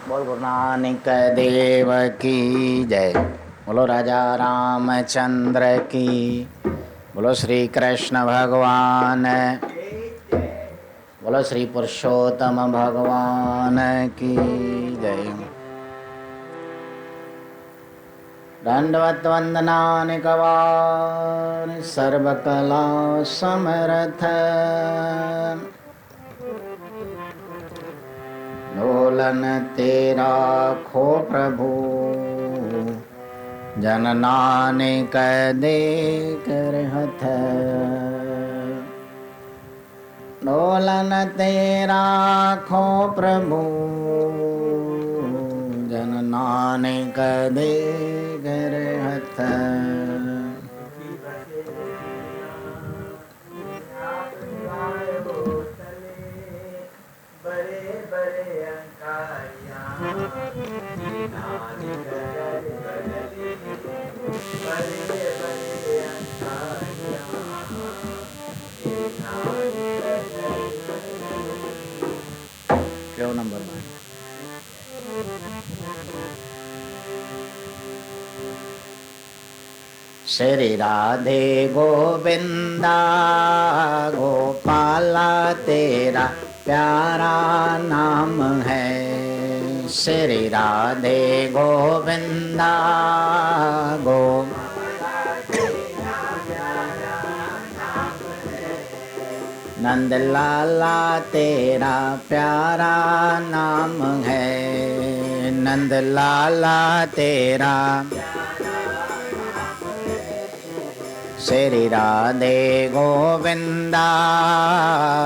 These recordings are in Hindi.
बोल गुरु नानक देव की जय। बोलो राजा रामचंद्र की। बोलो श्री कृष्ण भगवान। बोलो श्री पुरुषोत्तम भगवान की जय। दंडवत वंदनानि कवानि सर्वकला समर्थ। डोलन तेरा खो प्रभु जन नानक दे कर हथ। डोलन तेरा खो प्रभु जन नानक दे कर हथ। क्यों नंबर वन श्री राधे गोविंदा गोपाला तेरा प्यारा नाम है। श्री राधे गोविंदा गो नंद लाला तेरा प्यारा नाम है। नंद लाला तेरा श्री राधे गोविंदा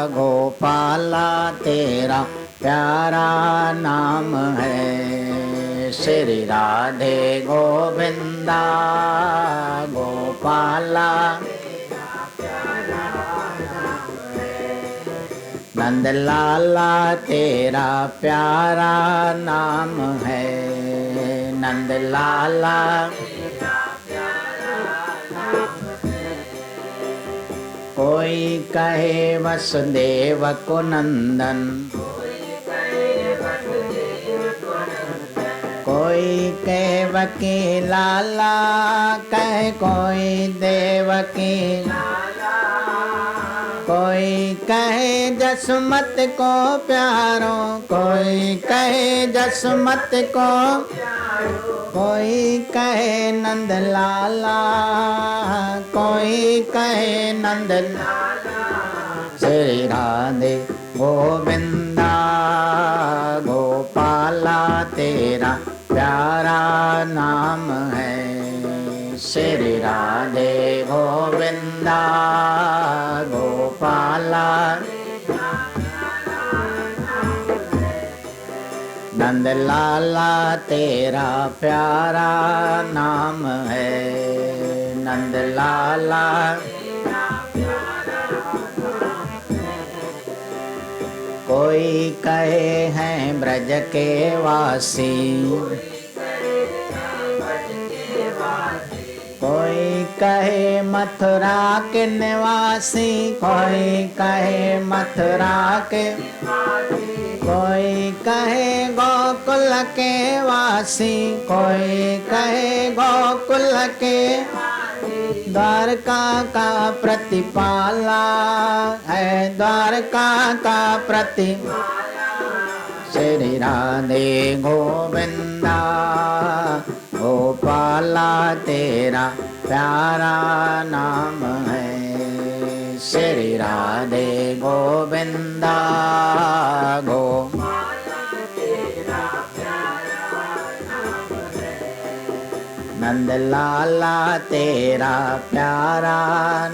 गोपाला तेरा प्यारा नाम है। श्री राधे गोविंदा गोपाला नंद लाला तेरा प्यारा नाम है। नंद लाला कोई कहे वसुदेव को नंदन, कोई कहे वकी लाला, कहे कोई देवकी, कोई कहे जसमत को प्यारो, कोई कहे जसमत को, कोई कहे नंद लाला, कोई कहे नंद लाला। श्री राधे गोविंदा गोपाला तेरा प्यारा नाम है। श्री राधे गोविंदा गोपाला नंद लाला तेरा प्यारा नाम है। नंद लाला कोई कहे हैं ब्रज के वासी, कोई कहे मथुरा के निवासी, कोई कहे मथुरा के, कोई कहे गोकुल के वासी, कोई कहे गोकुल के, द्वारका का प्रतिपाला है, द्वारका का प्रतिपाला। श्री राधे गोविंदा गोपाला तेरा प्यारा नाम है। श्री राधे गोविंदा गोपाला तेरा प्यारा नाम है। नंद लाला तेरा प्यारा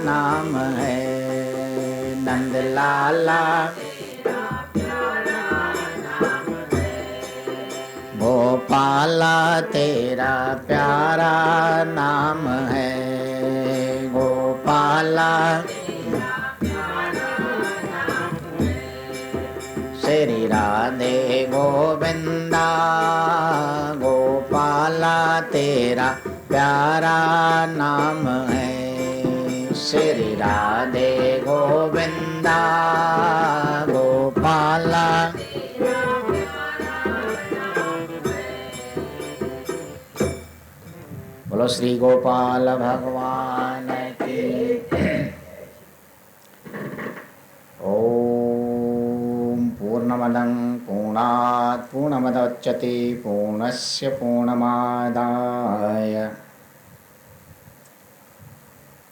नाम है। नंद लाला गोपाला तेरा प्यारा नाम है। गोपाला श्री राधे गोविंदा गोपाला तेरा प्यारा नाम है। श्री राधे गोविंदा गोपाला बोलो श्री गोपाल भगवान की। ओम पूर्णमदं पूर्णात् पूर्णमुदच्यते पूर्णस्य पूर्णमादाय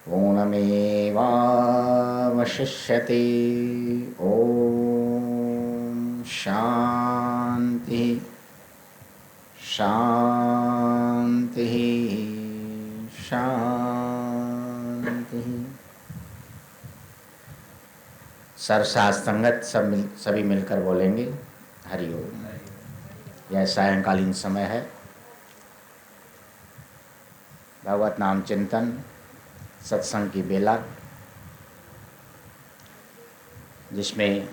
पूर्णमेवावशिष्यते। ओम शांति शांति शांति। सरसात संगत सभी मिलकर बोलेंगे हरिओम। यह सायंकालीन समय है, भगवत नाम चिंतन सत्संग की बेला, जिसमें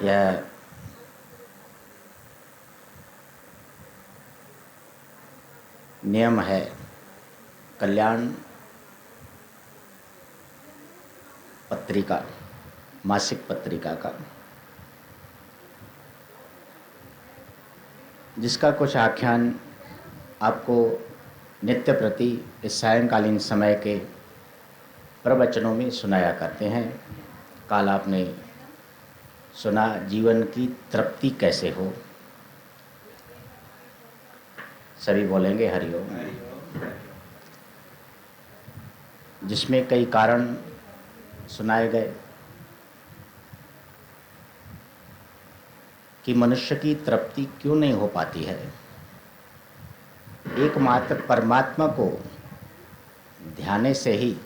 यह नियम है कल्याण पत्रिका, मासिक पत्रिका का, जिसका कुछ आख्यान आपको नित्य प्रति इस सायंकालीन समय के प्रवचनों में सुनाया करते हैं। काल आपने सुना जीवन की तृप्ति कैसे हो, सभी बोलेंगे हरिओम। जिसमें कई कारण सुनाए गए कि मनुष्य की तृप्ति क्यों नहीं हो पाती है। एकमात्र परमात्मा को ध्याने से ही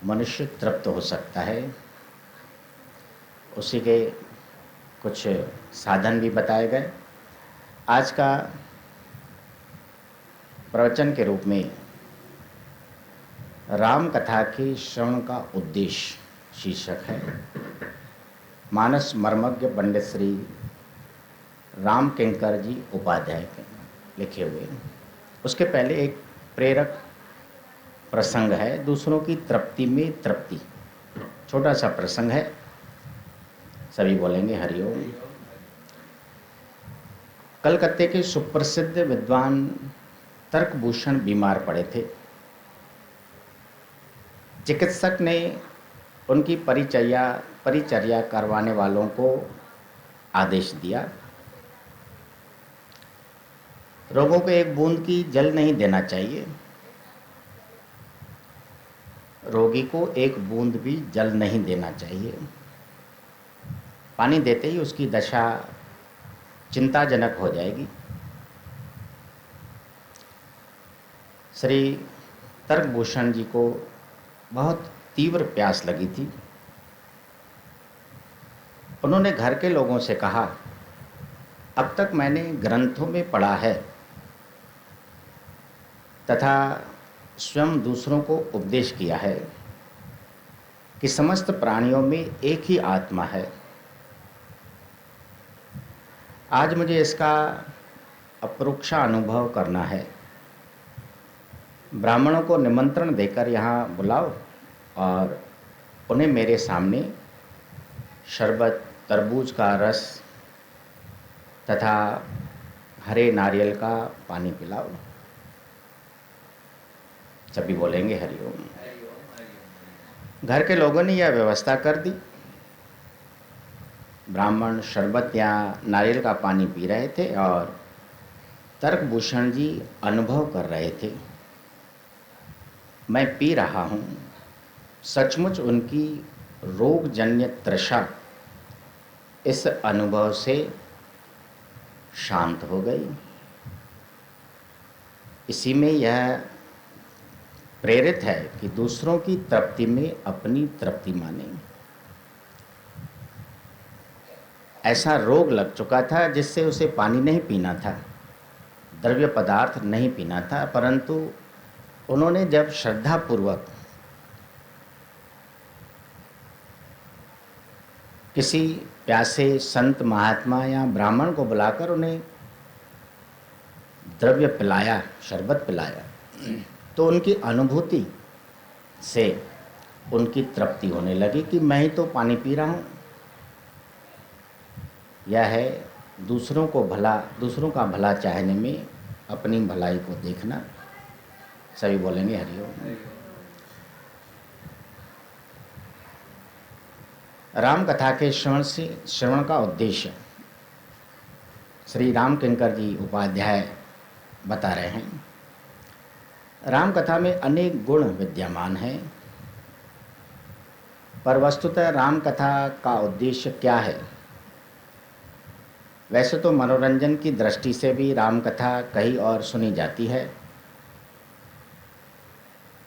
मनुष्य तृप्त हो सकता है। उसी के कुछ साधन भी बताए गए। आज का प्रवचन के रूप में राम कथा के श्रवण का उद्देश्य शीर्षक है। मानस मर्मज्ञ पंडित श्री राम किंकर जी उपाध्याय के लिखे हुए। उसके पहले एक प्रेरक प्रसंग है, दूसरों की तृप्ति में तृप्ति, छोटा सा प्रसंग है, सभी बोलेंगे हरिओम। कलकत्ते के सुप्रसिद्ध विद्वान तर्कभूषण बीमार पड़े थे। चिकित्सक ने उनकी परिचर्या करवाने वालों को आदेश दिया, रोगों को एक बूंद की जल नहीं देना चाहिए। रोगी को एक बूंद भी जल नहीं देना चाहिए। पानी देते ही उसकी दशा चिंताजनक हो जाएगी। श्री तर्कभूषण जी को बहुत तीव्र प्यास लगी थी। उन्होंने घर के लोगों से कहा, अब तक मैंने ग्रंथों में पढ़ा है तथा स्वयं दूसरों को उपदेश किया है कि समस्त प्राणियों में एक ही आत्मा है। आज मुझे इसका अपरोक्ष अनुभव करना है। ब्राह्मणों को निमंत्रण देकर यहाँ बुलाओ और उन्हें मेरे सामने शरबत, तरबूज का रस तथा हरे नारियल का पानी पिलाओ। सभी बोलेंगे हरिओम। घर के लोगों ने यह व्यवस्था कर दी। ब्राह्मण शरबत या नारियल का पानी पी रहे थे और तर्कभूषण जी अनुभव कर रहे थे, मैं पी रहा हूँ। सचमुच उनकी रोगजन्य तृषा इस अनुभव से शांत हो गई। इसी में यह प्रेरित है कि दूसरों की तृप्ति में अपनी तृप्ति माने। ऐसा रोग लग चुका था जिससे उसे पानी नहीं पीना था, द्रव्य पदार्थ नहीं पीना था, परंतु उन्होंने जब श्रद्धापूर्वक किसी प्यासे संत महात्मा या ब्राह्मण को बुलाकर उन्हें द्रव्य पिलाया, शरबत पिलाया, तो उनकी अनुभूति से उनकी तृप्ति होने लगी कि मैं ही तो पानी पी रहा हूँ। यह है दूसरों का भला चाहने में अपनी भलाई को देखना। सभी बोलेंगे हरिओम। राम कथा के श्रवण का उद्देश्य श्री राम किंकर जी उपाध्याय बता रहे हैं। राम कथा में अनेक गुण विद्यमान हैं, पर वस्तुतः राम कथा का उद्देश्य क्या है? वैसे तो मनोरंजन की दृष्टि से भी राम कथा कहीं और सुनी जाती है।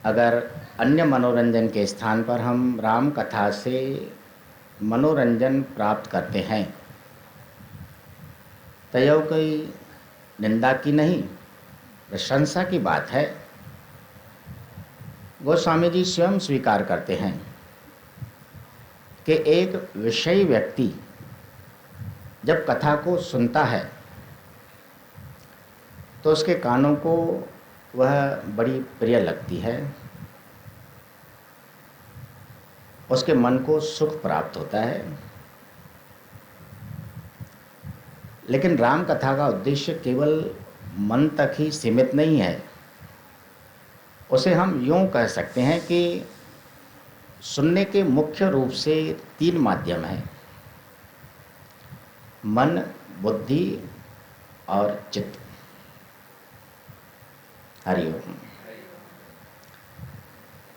अगर अन्य मनोरंजन के स्थान पर हम राम कथा से मनोरंजन प्राप्त करते हैं तो यह कोई निंदा की नहीं, प्रशंसा की बात है। गोस्वामी जी स्वयं स्वीकार करते हैं कि एक विषयी व्यक्ति जब कथा को सुनता है तो उसके कानों को वह बड़ी प्रिय लगती है, उसके मन को सुख प्राप्त होता है। लेकिन राम कथा का उद्देश्य केवल मन तक ही सीमित नहीं है। उसे हम यूँ कह सकते हैं कि सुनने के मुख्य रूप से 3 माध्यम हैं: मन, बुद्धि और चित्त। हरिओम।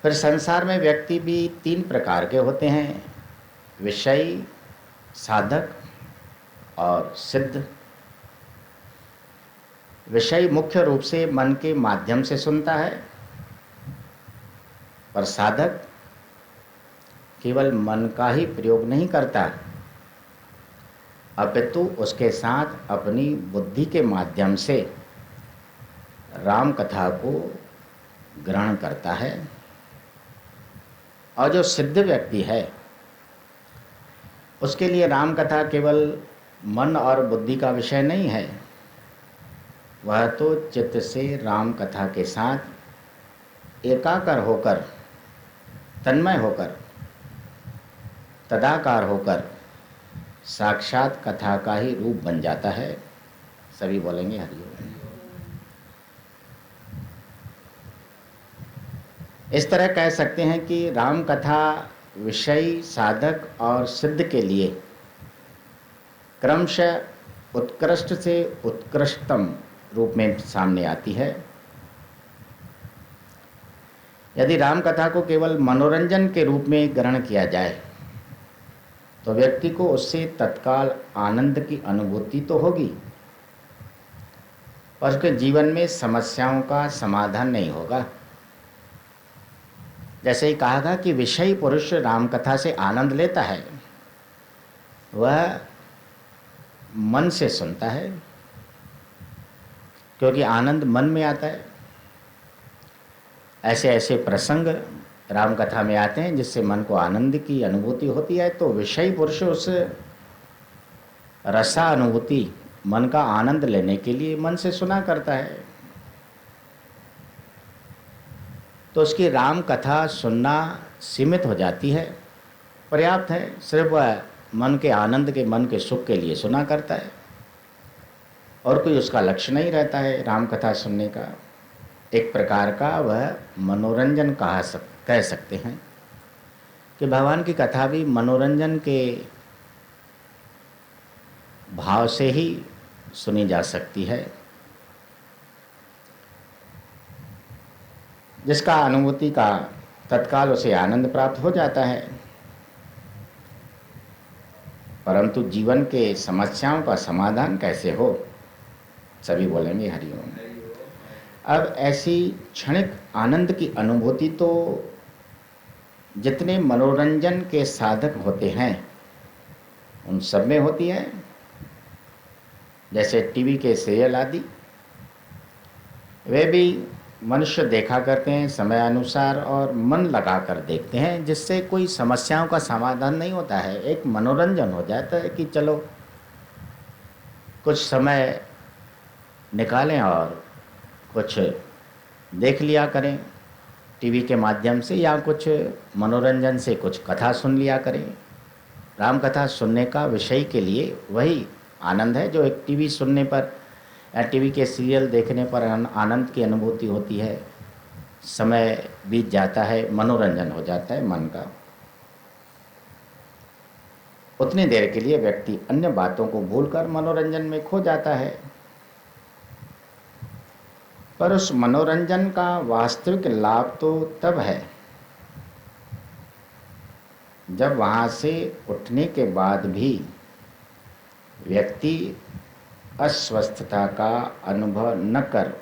फिर संसार में व्यक्ति भी 3 प्रकार के होते हैं: विषयी, साधक और सिद्ध। विषयी मुख्य रूप से मन के माध्यम से सुनता है, पर साधक केवल मन का ही प्रयोग नहीं करता, अपितु उसके साथ अपनी बुद्धि के माध्यम से राम कथा को ग्रहण करता है। और जो सिद्ध व्यक्ति है उसके लिए राम कथा केवल मन और बुद्धि का विषय नहीं है, वह तो चित्त से राम कथा के साथ एकाकार होकर, तन्मय होकर, तदाकार होकर साक्षात कथा का ही रूप बन जाता है। सभी बोलेंगे हरिओम। इस तरह कह सकते हैं कि राम कथा विषयी, साधक और सिद्ध के लिए क्रमशः उत्कृष्ट से उत्कृष्टतम रूप में सामने आती है। यदि राम कथा को केवल मनोरंजन के रूप में ग्रहण किया जाए तो व्यक्ति को उससे तत्काल आनंद की अनुभूति तो होगी, पर उसके जीवन में समस्याओं का समाधान नहीं होगा। जैसे ही कहा गया कि विषयी पुरुष राम कथा से आनंद लेता है, वह मन से सुनता है, क्योंकि आनंद मन में आता है। ऐसे ऐसे प्रसंग राम कथा में आते हैं जिससे मन को आनंद की अनुभूति होती है। तो विषयी पुरुष उस रसा अनुभूति, मन का आनंद लेने के लिए मन से सुना करता है। तो उसकी राम कथा सुनना सीमित हो जाती है, पर्याप्त है। सिर्फ वह मन के आनंद के, मन के सुख के लिए सुना करता है और कोई उसका लक्ष्य नहीं रहता है राम कथा सुनने का। एक प्रकार का वह मनोरंजन कह सकते हैं कि भगवान की कथा भी मनोरंजन के भाव से ही सुनी जा सकती है, जिसका अनुभूति का तत्काल उसे आनंद प्राप्त हो जाता है। परंतु जीवन के समस्याओं का समाधान कैसे हो? सभी बोलेंगे हरिओम। अब ऐसी क्षणिक आनंद की अनुभूति तो जितने मनोरंजन के साधक होते हैं उन सब में होती है, जैसे टीवी के सीरियल आदि। वे भी मनुष्य देखा करते हैं समय अनुसार और मन लगाकर देखते हैं, जिससे कोई समस्याओं का समाधान नहीं होता है। एक मनोरंजन हो जाता है कि चलो कुछ समय निकालें और कुछ देख लिया करें टीवी के माध्यम से, या कुछ मनोरंजन से कुछ कथा सुन लिया करें। राम कथा सुनने का विषय के लिए वही आनंद है जो एक टीवी सुनने पर या टीवी के सीरियल देखने पर आनंद की अनुभूति होती है, समय बीत जाता है, मनोरंजन हो जाता है मन का। उतनी देर के लिए व्यक्ति अन्य बातों को भूलकर मनोरंजन में खो जाता है, पर उस मनोरंजन का वास्तविक लाभ तो तब है जब वहाँ से उठने के बाद भी व्यक्ति अस्वस्थता का अनुभव न कर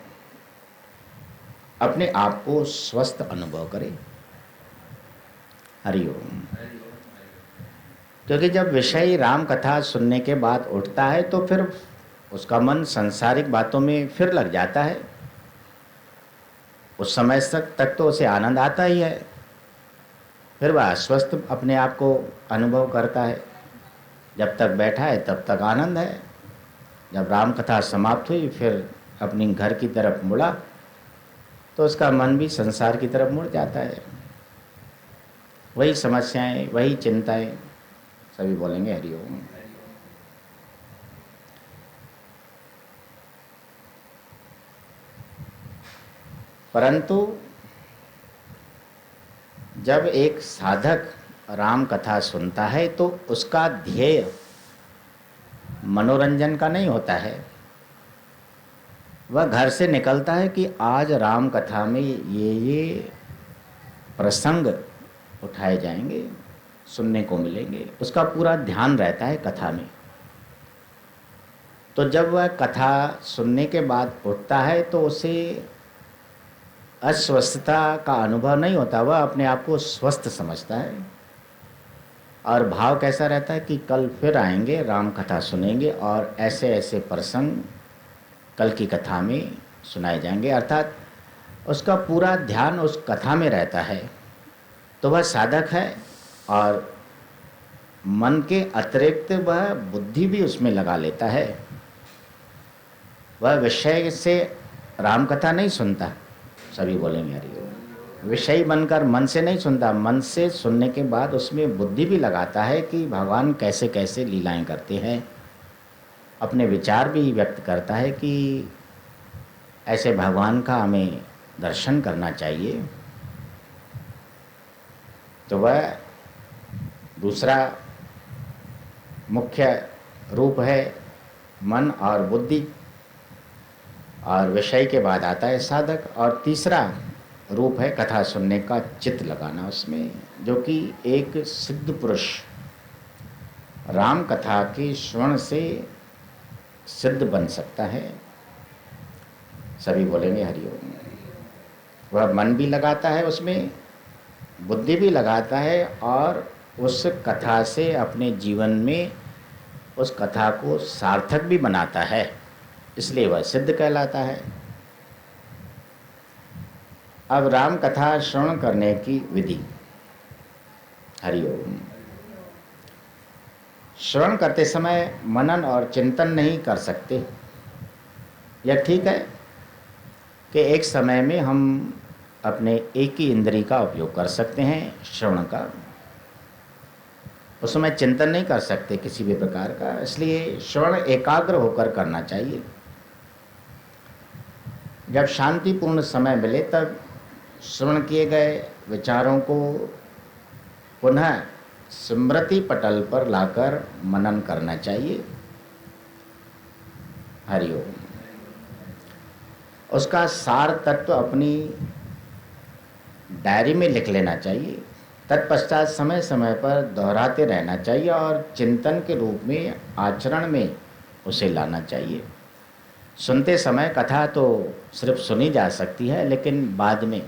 अपने आप को स्वस्थ अनुभव करे। हरिओम। क्योंकि जब विषय राम कथा सुनने के बाद उठता है तो फिर उसका मन सांसारिक बातों में फिर लग जाता है। उस समय तक तो उसे आनंद आता ही है, फिर वह अस्वस्थ अपने आप को अनुभव करता है। जब तक बैठा है तब तक आनंद है, जब राम कथा समाप्त हुई फिर अपनी घर की तरफ मुड़ा तो उसका मन भी संसार की तरफ मुड़ जाता है। वही समस्याएं, वही चिंताएं। सभी बोलेंगे हरिओम। परंतु जब एक साधक राम कथा सुनता है तो उसका ध्येय मनोरंजन का नहीं होता है। वह घर से निकलता है कि आज राम कथा में ये प्रसंग उठाए जाएंगे, सुनने को मिलेंगे। उसका पूरा ध्यान रहता है कथा में। तो जब वह कथा सुनने के बाद उठता है तो उसे अस्वस्थता का अनुभव नहीं होता, वह अपने आप को स्वस्थ समझता है। और भाव कैसा रहता है कि कल फिर आएंगे, राम कथा सुनेंगे और ऐसे ऐसे प्रसंग कल की कथा में सुनाए जाएंगे। अर्थात उसका पूरा ध्यान उस कथा में रहता है। तो वह साधक है और मन के अतिरिक्त वह बुद्धि भी उसमें लगा लेता है। वह विषय से राम कथा नहीं सुनता। सभी बोलेंगे हरिओम। विषय बनकर मन से नहीं सुनता, मन से सुनने के बाद उसमें बुद्धि भी लगाता है कि भगवान कैसे कैसे लीलाएं करते हैं। अपने विचार भी व्यक्त करता है कि ऐसे भगवान का हमें दर्शन करना चाहिए। तो वह दूसरा मुख्य रूप है मन और बुद्धि, और विषय के बाद आता है साधक। और तीसरा रूप है कथा सुनने का चित्त लगाना उसमें, जो कि एक सिद्ध पुरुष राम कथा के श्रवण से सिद्ध बन सकता है। सभी बोलेंगे हरिओम। वह मन भी लगाता है उसमें, बुद्धि भी लगाता है और उस कथा से अपने जीवन में उस कथा को सार्थक भी बनाता है, इसलिए वह सिद्ध कहलाता है। अब राम कथा श्रवण करने की विधि। हरिओम। श्रवण करते समय मनन और चिंतन नहीं कर सकते। यह ठीक है कि एक समय में हम अपने एक ही इंद्री का उपयोग कर सकते हैं, श्रवण का। उस समय चिंतन नहीं कर सकते किसी भी प्रकार का, इसलिए श्रवण एकाग्र होकर करना चाहिए। जब शांतिपूर्ण समय मिले तब श्रवण किए गए विचारों को पुनः स्मृति पटल पर लाकर मनन करना चाहिए। हरिओम। उसका सार तत्व अपनी डायरी में लिख लेना चाहिए। तत्पश्चात समय समय पर दोहराते रहना चाहिए और चिंतन के रूप में आचरण में उसे लाना चाहिए। सुनते समय कथा तो सिर्फ सुनी जा सकती है, लेकिन बाद में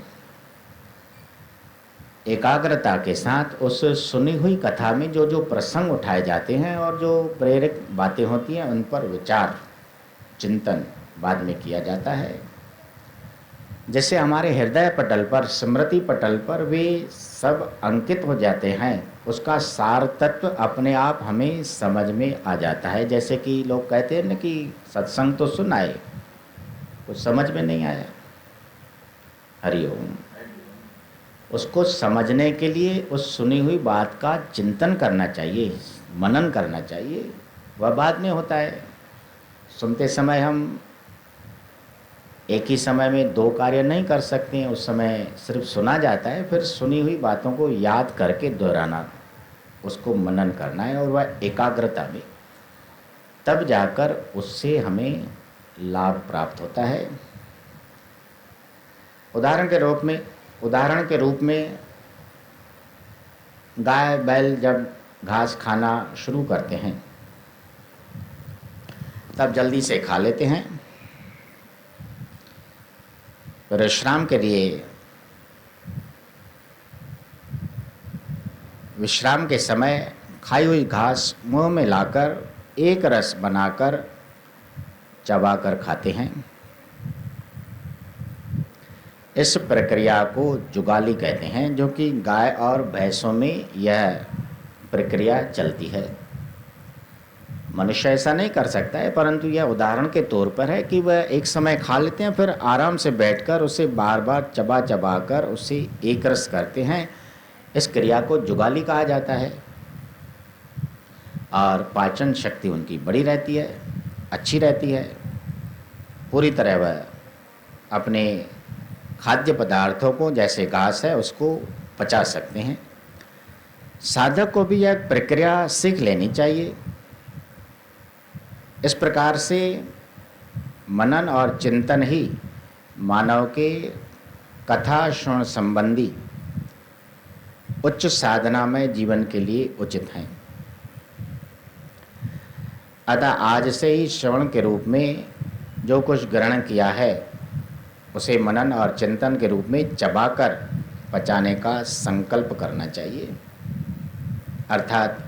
एकाग्रता के साथ उस सुनी हुई कथा में जो जो प्रसंग उठाए जाते हैं और जो प्रेरक बातें होती हैं उन पर विचार चिंतन बाद में किया जाता है। जैसे हमारे हृदय पटल पर, स्मृति पटल पर वे सब अंकित हो जाते हैं, उसका सार तत्व अपने आप हमें समझ में आ जाता है। जैसे कि लोग कहते हैं ना कि सत्संग तो सुन आए, कुछ समझ में नहीं आया। हरिओम। उसको समझने के लिए उस सुनी हुई बात का चिंतन करना चाहिए, मनन करना चाहिए। वह बाद में होता है। सुनते समय हम एक ही समय में दो कार्य नहीं कर सकते हैं। उस समय सिर्फ सुना जाता है, फिर सुनी हुई बातों को याद करके दोहराना, उसको मनन करना है, और वह एकाग्रता में, तब जाकर उससे हमें लाभ प्राप्त होता है। उदाहरण के रूप में गाय बैल जब घास खाना शुरू करते हैं तब जल्दी से खा लेते हैं। विश्राम के लिए, विश्राम के समय खाई हुई घास मुंह में लाकर एक रस बनाकर चबाकर खाते हैं। इस प्रक्रिया को जुगाली कहते हैं, जो कि गाय और भैंसों में यह प्रक्रिया चलती है। मनुष्य ऐसा नहीं कर सकता है, परंतु यह उदाहरण के तौर पर है कि वह एक समय खा लेते हैं, फिर आराम से बैठकर उसे बार बार चबा चबा कर उसे एक रस करते हैं। इस क्रिया को जुगाली कहा जाता है। और पाचन शक्ति उनकी बड़ी रहती है, अच्छी रहती है। पूरी तरह वह अपने खाद्य पदार्थों को, जैसे घास है, उसको पचा सकते हैं। साधक को भी यह प्रक्रिया सीख लेनी चाहिए। इस प्रकार से मनन और चिंतन ही मानव के कथा श्रवण संबंधी उच्च साधना में जीवन के लिए उचित हैं। अतः आज से ही श्रवण के रूप में जो कुछ ग्रहण किया है उसे मनन और चिंतन के रूप में चबाकर पचाने का संकल्प करना चाहिए, अर्थात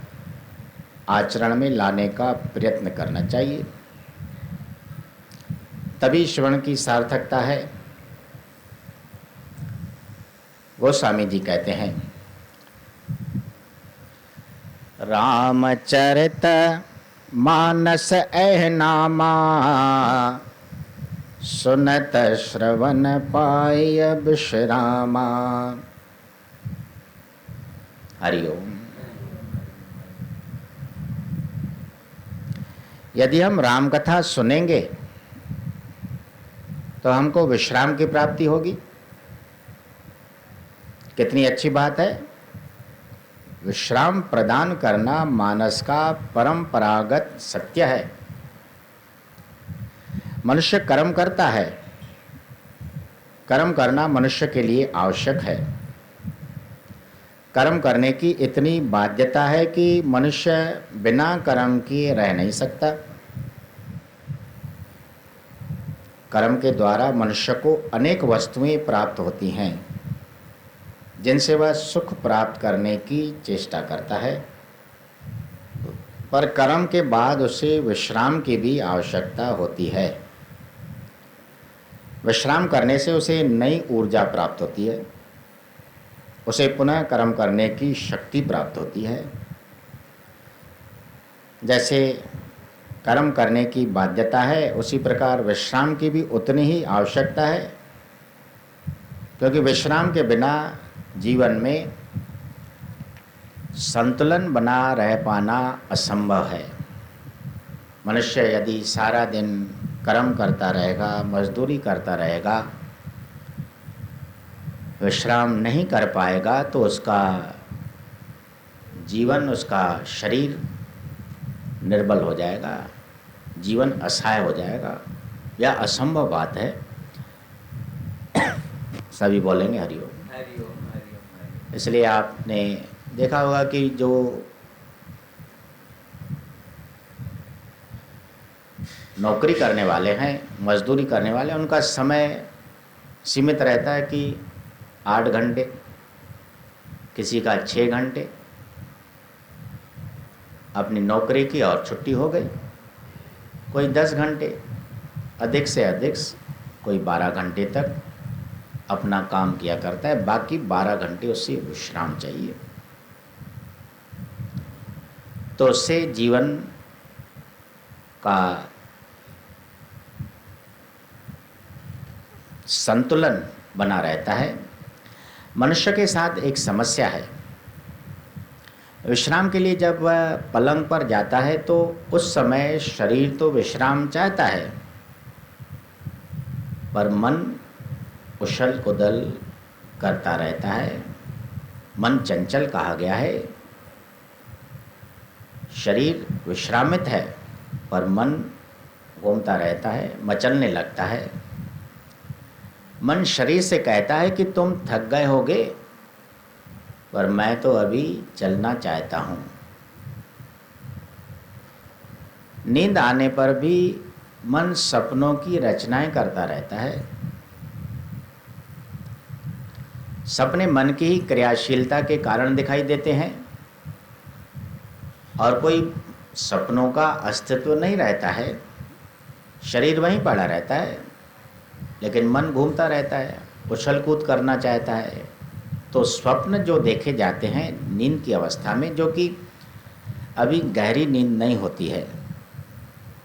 आचरण में लाने का प्रयत्न करना चाहिए। तभी श्रवण की सार्थकता है। गोस्वामी जी कहते हैं, रामचरित मानस एह नामा, सुनत श्रवण पाय विश्रामा। हरिओम। यदि हम राम कथा सुनेंगे तो हमको विश्राम की प्राप्ति होगी। कितनी अच्छी बात है। विश्राम प्रदान करना मानस का परंपरागत सत्य है। मनुष्य कर्म करता है, कर्म करना मनुष्य के लिए आवश्यक है। कर्म करने की इतनी बाध्यता है कि मनुष्य बिना कर्म किए रह नहीं सकता। कर्म के द्वारा मनुष्य को अनेक वस्तुएं प्राप्त होती हैं, जिनसे वह सुख प्राप्त करने की चेष्टा करता है। पर कर्म के बाद उसे विश्राम की भी आवश्यकता होती है। विश्राम करने से उसे नई ऊर्जा प्राप्त होती है, उसे पुनः कर्म करने की शक्ति प्राप्त होती है। जैसे कर्म करने की बाध्यता है, उसी प्रकार विश्राम की भी उतनी ही आवश्यकता है, क्योंकि विश्राम के बिना जीवन में संतुलन बना रह पाना असंभव है। मनुष्य यदि सारा दिन कर्म करता रहेगा, मजदूरी करता रहेगा, विश्राम नहीं कर पाएगा, तो उसका जीवन, उसका शरीर निर्बल हो जाएगा, जीवन असहाय हो जाएगा। यह असंभव बात है। सभी बोलेंगे हरिओम। हरिओम। इसलिए आपने देखा होगा कि जो नौकरी करने वाले हैं, मजदूरी करने वाले, उनका समय सीमित रहता है कि 8 घंटे, किसी का 6 घंटे अपनी नौकरी की और छुट्टी हो गई। कोई 10 घंटे, अधिक से अधिक कोई 12 घंटे तक अपना काम किया करता है, बाकी 12 घंटे उससे विश्राम चाहिए। तो उससे जीवन का संतुलन बना रहता है। मनुष्य के साथ एक समस्या है। विश्राम के लिए जब वह पलंग पर जाता है तो उस समय शरीर तो विश्राम चाहता है, पर मन उछल कुदल करता रहता है। मन चंचल कहा गया है। शरीर विश्रामित है पर मन घूमता रहता है, मचलने लगता है। मन शरीर से कहता है कि तुम थक गए होगे, पर मैं तो अभी चलना चाहता हूँ। नींद आने पर भी मन सपनों की रचनाएं करता रहता है। सपने मन की ही क्रियाशीलता के कारण दिखाई देते हैं और कोई सपनों का अस्तित्व नहीं रहता है। शरीर वहीं पड़ा रहता है लेकिन मन घूमता रहता है, उछल कूद करना चाहता है। तो स्वप्न जो देखे जाते हैं नींद की अवस्था में, जो कि अभी गहरी नींद नहीं होती है,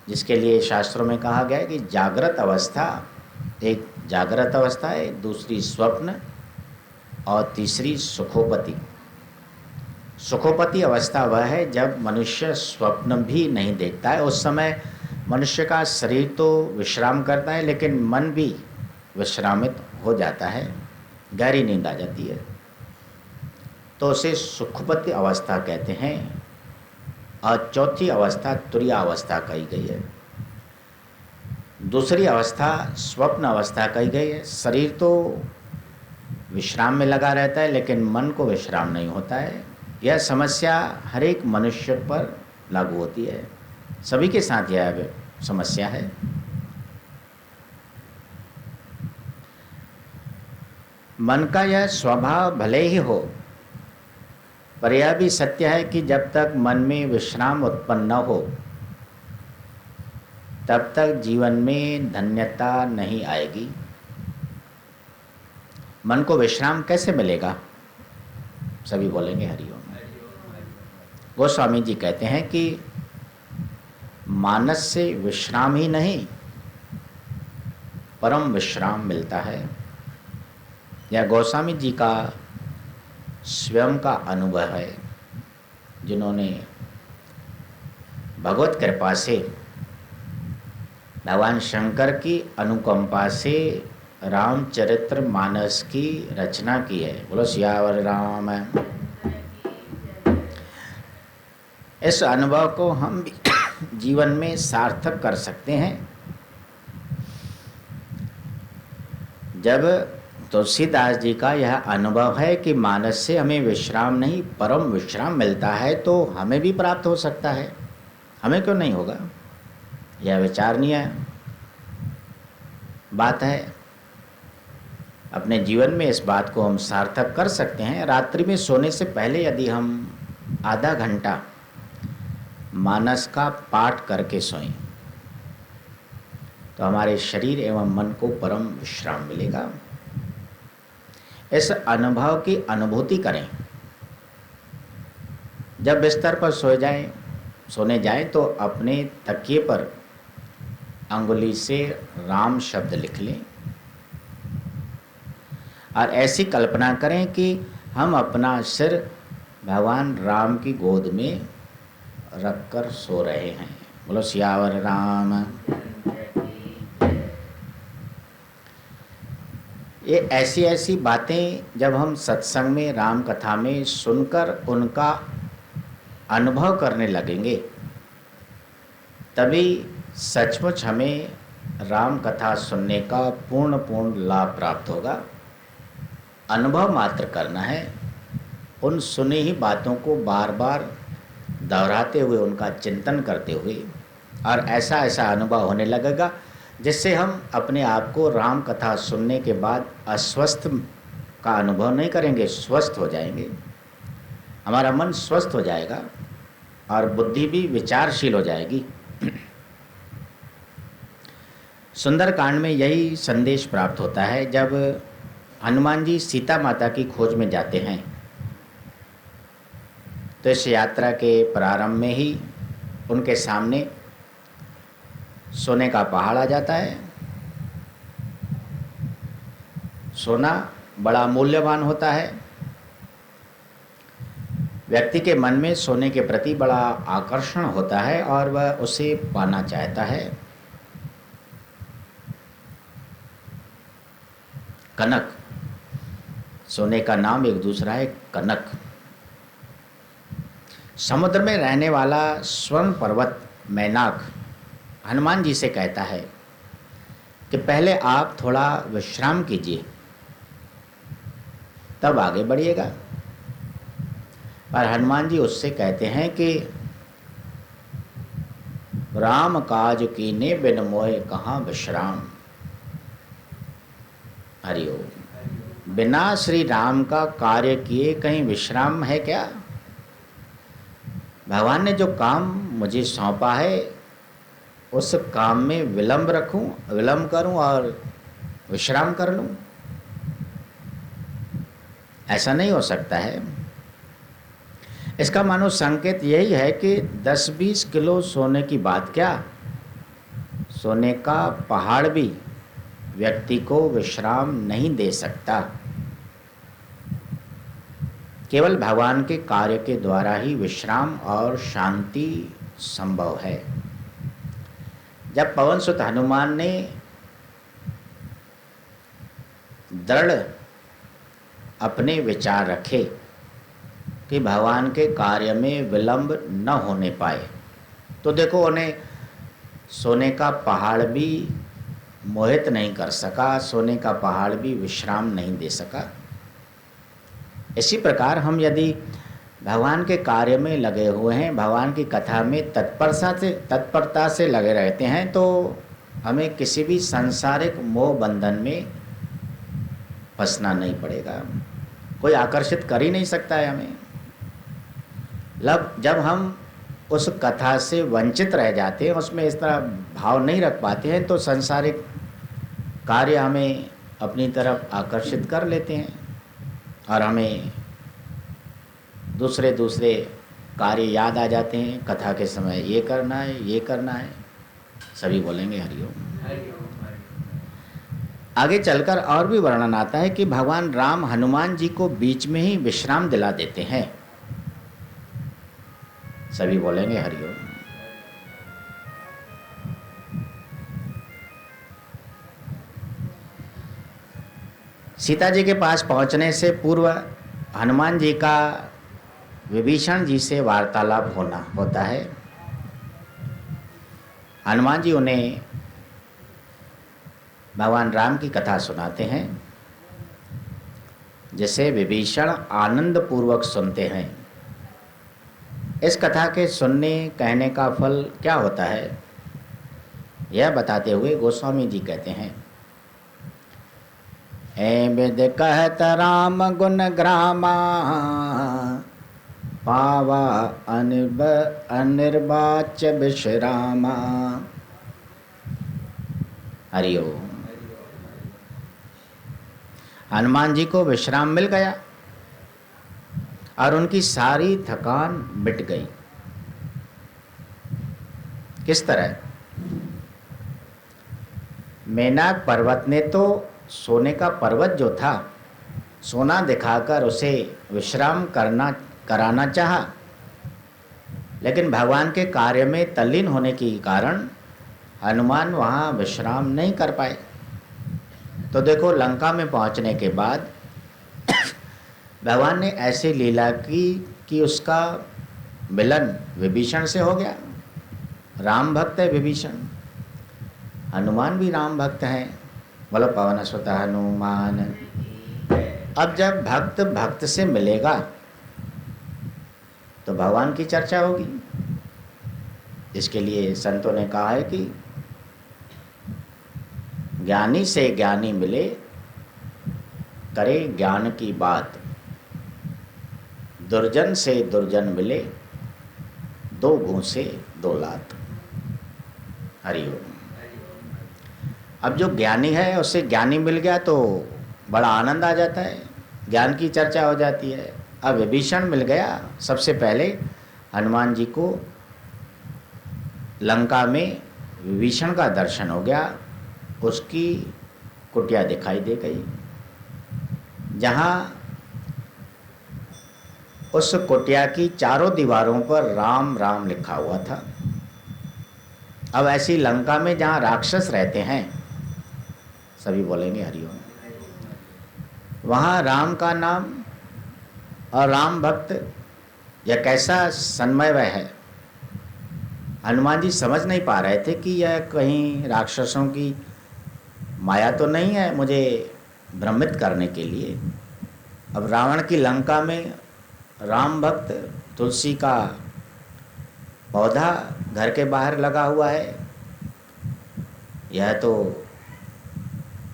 जिसके लिए शास्त्रों में कहा गया है कि जागृत अवस्था, एक जागृत अवस्था है, दूसरी स्वप्न और तीसरी सुखोपति। सुखोपति अवस्था वह है जब मनुष्य स्वप्न भी नहीं देखता है। उस समय मनुष्य का शरीर तो विश्राम करता है लेकिन मन भी विश्रामित हो जाता है, गहरी नींद आ जाती है, तो उसे सुखोपति अवस्था कहते हैं। और चौथी अवस्था तुरीय अवस्था कही गई है। दूसरी अवस्था स्वप्न अवस्था कही गई है। शरीर तो विश्राम में लगा रहता है लेकिन मन को विश्राम नहीं होता है। यह समस्या हर एक मनुष्य पर लागू होती है, सभी के साथ यह समस्या है। मन का यह स्वभाव भले ही हो, पर यह भी सत्य है कि जब तक मन में विश्राम उत्पन्न न हो तब तक जीवन में धन्यता नहीं आएगी। मन को विश्राम कैसे मिलेगा? सभी बोलेंगे हरिओम। गोस्वामी जी कहते हैं कि मानस से विश्राम ही नहीं, परम विश्राम मिलता है। यह गोस्वामी जी का स्वयं का अनुभव है, जिन्होंने भगवत कृपा से, भगवान शंकर की अनुकंपा से रामचरित्र मानस की रचना की है। बोलो सियावर राम। इस अनुभव को हम भी जीवन में सार्थक कर सकते हैं जब तुलसीदास जी का यह अनुभव है कि मानस से हमें विश्राम नहीं परम विश्राम मिलता है, तो हमें भी प्राप्त हो सकता है। हमें क्यों नहीं होगा? यह विचारणीय बात है। अपने जीवन में इस बात को हम सार्थक कर सकते हैं। रात्रि में सोने से पहले यदि हम आधा घंटा मानस का पाठ करके सोएं तो हमारे शरीर एवं मन को परम विश्राम मिलेगा। इस अनुभव की अनुभूति करें। जब बिस्तर पर सोने जाएं तो अपने तकिए पर अंगुली से राम शब्द लिख लें और ऐसी कल्पना करें कि हम अपना सिर भगवान राम की गोद में रखकर सो रहे हैं। बोलो सियावर राम। ये ऐसी बातें जब हम सत्संग में, राम कथा में सुनकर उनका अनुभव करने लगेंगे, तभी सचमुच हमें राम कथा सुनने का पूर्ण लाभ प्राप्त होगा। अनुभव मात्र करना है। उन सुनी ही बातों को बार बार दोहराते हुए, उनका चिंतन करते हुए, और ऐसा अनुभव होने लगेगा जिससे हम अपने आप को राम कथा सुनने के बाद अस्वस्थ का अनुभव नहीं करेंगे, स्वस्थ हो जाएंगे। हमारा मन स्वस्थ हो जाएगा और बुद्धि भी विचारशील हो जाएगी। सुंदरकांड में यही संदेश प्राप्त होता है। जब हनुमान जी सीता माता की खोज में जाते हैं तो इस यात्रा के प्रारंभ में ही उनके सामने सोने का पहाड़ आ जाता है। सोना बड़ा मूल्यवान होता है। व्यक्ति के मन में सोने के प्रति बड़ा आकर्षण होता है और वह उसे पाना चाहता है। कनक, सोने का नाम एक दूसरा है कनक। समुद्र में रहने वाला स्वर्ण पर्वत मैनाक हनुमान जी से कहता है कि पहले आप थोड़ा विश्राम कीजिए, तब आगे बढ़िएगा। पर हनुमान जी उससे कहते हैं कि राम काज कीने बिन मोहे कहाँ विश्राम। हरिओम। बिना श्री राम का कार्य किए कहीं विश्राम है क्या? भगवान ने जो काम मुझे सौंपा है उस काम में विलंब करूं और विश्राम कर लूं? ऐसा नहीं हो सकता है। इसका मानो संकेत यही है कि 10-20 किलो सोने की बात क्या, सोने का पहाड़ भी व्यक्ति को विश्राम नहीं दे सकता। केवल भगवान के कार्य के द्वारा ही विश्राम और शांति संभव है। जब पवन सुत हनुमान ने दृढ़ अपने विचार रखे कि भगवान के कार्य में विलंब न होने पाए, तो देखो उन्हें सोने का पहाड़ भी मोहित नहीं कर सका, सोने का पहाड़ भी विश्राम नहीं दे सका। इसी प्रकार हम यदि भगवान के कार्य में लगे हुए हैं, भगवान की कथा में तत्परता से लगे रहते हैं, तो हमें किसी भी सांसारिक मोह बंधन में फंसना नहीं पड़ेगा। कोई आकर्षित कर ही नहीं सकता है हमें। जब हम उस कथा से वंचित रह जाते हैं, उसमें इस तरह भाव नहीं रख पाते हैं, तो सांसारिक कार्य हमें अपनी तरफ आकर्षित कर लेते हैं और हमें दूसरे कार्य याद आ जाते हैं। कथा के समय ये करना है। सभी बोलेंगे हरिओम। आगे चलकर और भी वर्णन आता है कि भगवान राम हनुमान जी को बीच में ही विश्राम दिला देते हैं। सभी बोलेंगे हरिओम। सीता जी के पास पहुंचने से पूर्व हनुमान जी का विभीषण जी से वार्तालाप होता है। हनुमान जी उन्हें भगवान राम की कथा सुनाते हैं, जिसे विभीषण आनंद पूर्वक सुनते हैं। इस कथा के सुनने कहने का फल क्या होता है, यह बताते हुए गोस्वामी जी कहते हैं, ऐ विद कहत राम गुण ग्रामा, पावा अनिर्वाच विश्रामा। हरिओम। हनुमान जी को विश्राम मिल गया और उनकी सारी थकान मिट गई। किस तरह? मेनाक पर्वत ने तो सोने का पर्वत जो था, सोना दिखाकर उसे विश्राम कराना चाहा, लेकिन भगवान के कार्य में तल्लीन होने के कारण हनुमान वहाँ विश्राम नहीं कर पाए। तो देखो, लंका में पहुँचने के बाद भगवान ने ऐसी लीला की कि उसका मिलन विभीषण से हो गया। राम भक्त है विभीषण, हनुमान भी राम भक्त हैं। बोलो पवन सुत हनुमान। अब जब भक्त भक्त से मिलेगा तो भगवान की चर्चा होगी। इसके लिए संतों ने कहा है कि ज्ञानी से ज्ञानी मिले, करे ज्ञान की बात, दुर्जन से दुर्जन मिले, दो घूंसे दो लात। हरिओम। अब जो ज्ञानी है उससे ज्ञानी मिल गया तो बड़ा आनंद आ जाता है, ज्ञान की चर्चा हो जाती है। अब विभीषण मिल गया, सबसे पहले हनुमान जी को लंका में विभीषण का दर्शन हो गया। उसकी कुटिया दिखाई दे गई, जहाँ उस कुटिया की चारों दीवारों पर राम राम लिखा हुआ था। अब ऐसी लंका में जहाँ राक्षस रहते हैं, सभी बोलेंगे हरिओम, वहाँ राम का नाम और राम भक्त यह कैसा सन्मय है। हनुमान जी समझ नहीं पा रहे थे कि यह कहीं राक्षसों की माया तो नहीं है मुझे भ्रमित करने के लिए। अब रावण की लंका में राम भक्त तुलसी का पौधा घर के बाहर लगा हुआ है, यह तो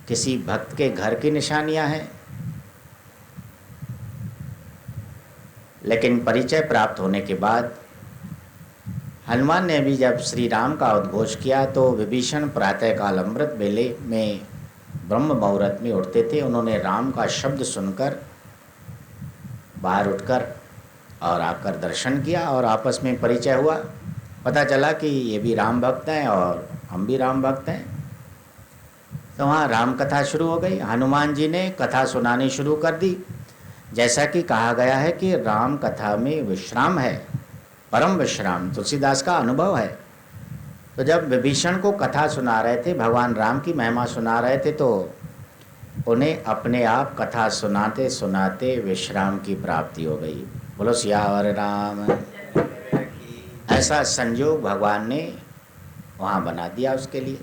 किसी भक्त के घर की निशानियां हैं। लेकिन परिचय प्राप्त होने के बाद हनुमान ने भी जब श्री राम का उद्घोष किया तो विभीषण प्रातःकाल अमृत बेले में ब्रह्म मुहूर्त में उठते थे। उन्होंने राम का शब्द सुनकर बाहर उठकर और आकर दर्शन किया और आपस में परिचय हुआ। पता चला कि ये भी राम भक्त हैं और हम भी राम भक्त हैं। तो वहाँ राम कथा शुरू हो गई। हनुमान जी ने कथा सुनानी शुरू कर दी। जैसा कि कहा गया है कि राम कथा में विश्राम है, परम विश्राम तुलसीदास का अनुभव है। तो जब विभीषण को कथा सुना रहे थे, भगवान राम की महिमा सुना रहे थे, तो उन्हें अपने आप कथा सुनाते सुनाते विश्राम की प्राप्ति हो गई। बोलो सियावर राम। ऐसा संयोग भगवान ने वहाँ बना दिया उसके लिए।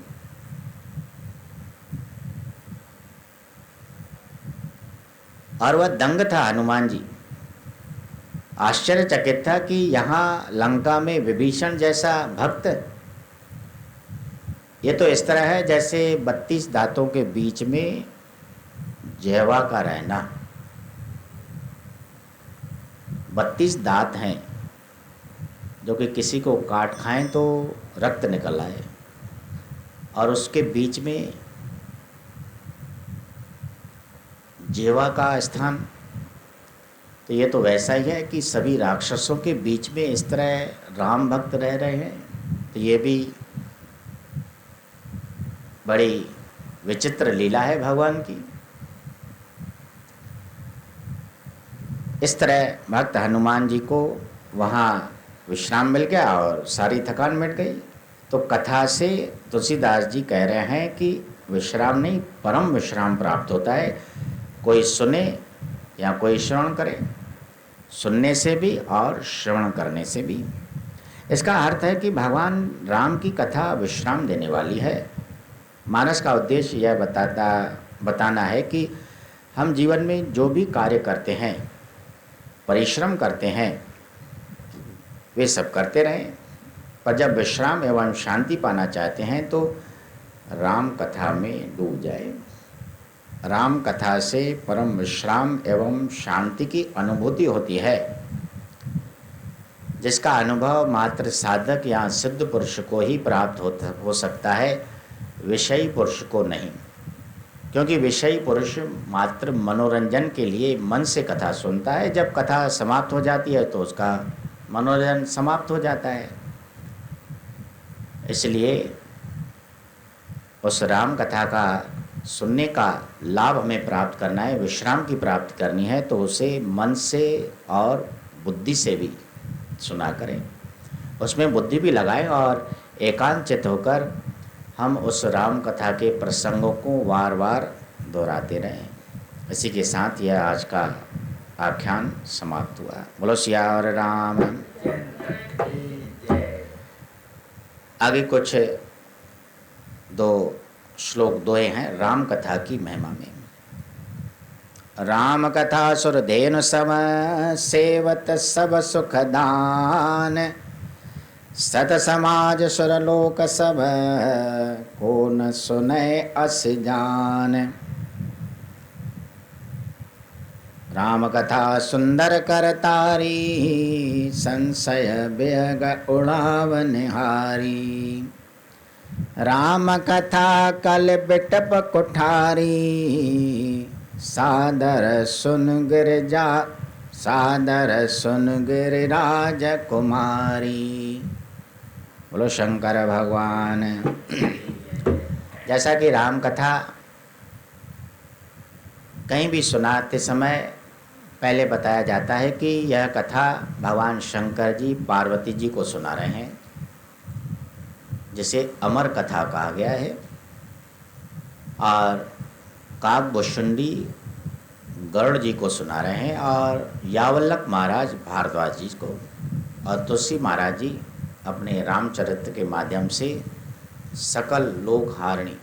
और वह दंग था हनुमान जी, आश्चर्यचकित था कि यहाँ लंका में विभीषण जैसा भक्त, ये तो इस तरह है जैसे 32 दांतों के बीच में जिह्वा का रहना। 32 दांत हैं जो कि किसी को काट खाएं तो रक्त निकल आए, और उसके बीच में जिह्वा का स्थान। तो ये तो वैसा ही है कि सभी राक्षसों के बीच में इस तरह राम भक्त रह रहे हैं। तो ये भी बड़ी विचित्र लीला है भगवान की। इस तरह भक्त हनुमान जी को वहाँ विश्राम मिल गया और सारी थकान मिट गई। तो कथा से तुलसीदास जी कह रहे हैं कि विश्राम नहीं, परम विश्राम प्राप्त होता है। कोई सुने या कोई श्रवण करे, सुनने से भी और श्रवण करने से भी। इसका अर्थ है कि भगवान राम की कथा विश्राम देने वाली है। मानस का उद्देश्य यह बताना है कि हम जीवन में जो भी कार्य करते हैं, परिश्रम करते हैं, वे सब करते रहें, पर जब विश्राम एवं शांति पाना चाहते हैं तो राम कथा में डूब जाए। राम कथा से परम विश्राम एवं शांति की अनुभूति होती है, जिसका अनुभव मात्र साधक या सिद्ध पुरुष को ही प्राप्त हो सकता है, विषयी पुरुष को नहीं। क्योंकि विषयी पुरुष मात्र मनोरंजन के लिए मन से कथा सुनता है। जब कथा समाप्त हो जाती है तो उसका मनोरंजन समाप्त हो जाता है। इसलिए उस राम कथा का सुनने का लाभ हमें प्राप्त करना है, विश्राम की प्राप्ति करनी है, तो उसे मन से और बुद्धि से भी सुना करें, उसमें बुद्धि भी लगाएं और एकांतचित होकर हम उस राम कथा के प्रसंगों को बार बार दोहराते रहें। इसी के साथ यह आज का आख्यान समाप्त हुआ। बोलो सियावर राम। आगे कुछ 2 श्लोक दोहे हैं राम कथा की महिमा में। राम कथा सुरधेनु सम सेवत सब सुख दान, सत समाज सुरलोक सब को न सुनय अस जान। राम कथा सुंदर कर तारी, संशय बेग उड़ाव निहारी। राम कथा कल बिटप कुठारी, सादर सुन गिरिराज कुमारी। बोलो शंकर भगवान। जैसा कि राम कथा कहीं भी सुनाते समय पहले बताया जाता है कि यह कथा भगवान शंकर जी पार्वती जी को सुना रहे हैं, जिसे अमर कथा कहा गया है। और काकभुशुंडी गरुड़ जी को सुना रहे हैं और यावल्लभ महाराज भारद्वाज जी को, और तुलसी महाराज जी अपने रामचरित्र के माध्यम से सकल लोकहारिणी